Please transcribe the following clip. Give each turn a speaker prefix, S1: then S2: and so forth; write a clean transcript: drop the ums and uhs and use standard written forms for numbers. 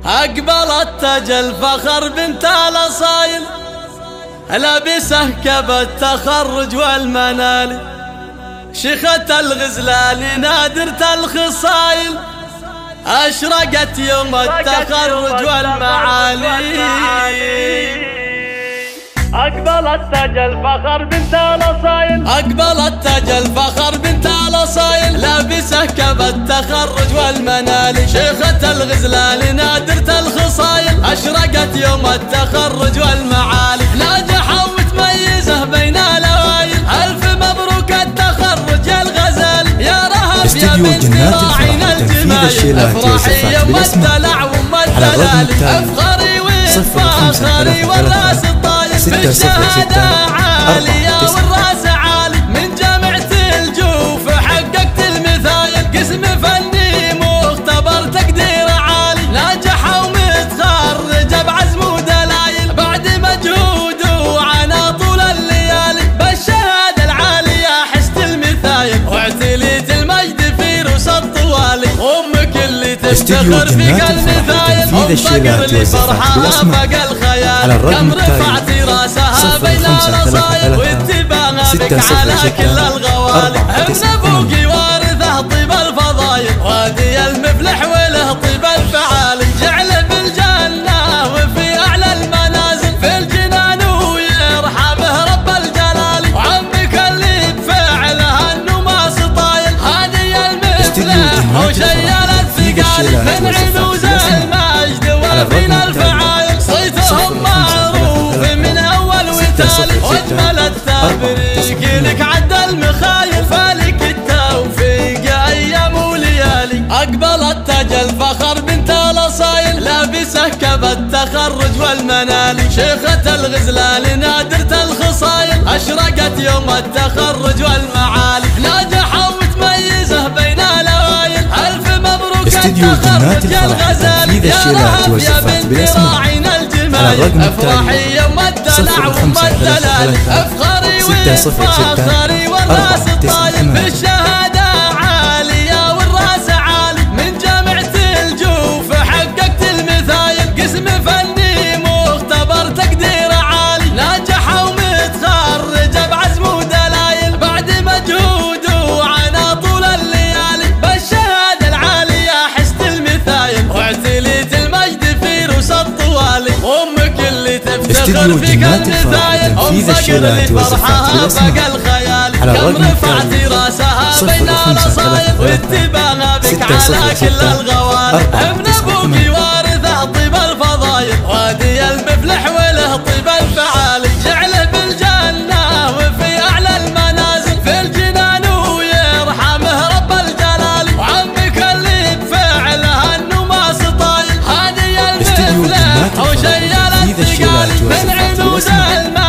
S1: أقبلت تاج الفخر بنت الأصايل، لابسه كب التخرج والمنال، شيخة الغزلان نادرة الخصايل، أشرقت يوم التخرج والمعالي.
S2: أقبلت تاج الفخر بنت الأصايل،
S1: أقبلت تاج الفخر بنت الأصايل، لابسه كب التخرج والمنال، شيخة الغزلان نادرة الخصايل، أشرقت يوم التخرج والمعالي، ناجحة ومتميزة بين الأوائل، ألف مبروك التخرج يا الغزال، يا رهب يا بنت راعين الجمايل، افرحي يوم الدلع وام الدلال، افخري وفاخري والراس الطايل، بالشهادة عالية والراس عالي، من جامعة الجوف حققت المثايل، قسم فني مختبر تقدير عالي، ناجحة ومتخرجة بعزم ودلايل، بعد مجهود وعنا طول الليالي، بالشهادة العالية حست المثايل، واعتليت المجد في روس الطوالي، أمك اللي تفتخر فيك المثايل، أم فقر لي فرحة فق الخيال، كم رفعتي راسها بين الأصايل، واتباعها بك على كل الغوالي، ابن أبوكي وارثه طيب الفضايل، وادي المفلح وله طيب الفعالي، جعله بالجنة وفي أعلى المنازل، في الجنان ويرحمه رب الجلال، وعمك اللي بفعله النماس طايل، هادي المفلح وشيل الثقال، من عنوز المجد وفين الفعايل، صيتهم معروف من أول وتالي، واجمل التبريك لك عد المخايل، فالك التوفيق أيام وليالي. أقبلت تاج الفخر بنت الأصايل، لابسه كب التخرج والمنال، شيخة الغزلان نادرة الخصايل، أشرقت يوم التخرج والمعالي، ناجحة ومتميزة بين الأوائل، ألف مبروك التخرج يا الغزال، يا رهب يا بنت راعين الجمايل، افرحي يوم الدلع وام الدلال، افخري وفاخري والراس الطايل، بالشهادة عالية والراس عالي، من جامعة الجوف حققت المثايل، قسم فني مختبر تقدير عالي، ناجحة ومتخرجة بعزم ودلايل، بعد مجهود وعنا طول الليالي، بالشهادة العالية حست المثايل، واعتليت المجد في روس الطوالي، أمك اللي تفتخر فيك المثايل، أم فقر لي فرحها فق الخيال، كم رفعتي راسها بين الأصايل، واتباعها بك على كل الغوالي، ابن أبوكي وارثه طيب الفضايل، وادي المفلح وله طيب الفعالي، جعله بالجنة وفي أعلى المنازل، في الجنان ويرحمه رب الجلال، وعمك اللي بفعله النماس طايل، هادي المفلح وشيل الثقال، من عنود المجد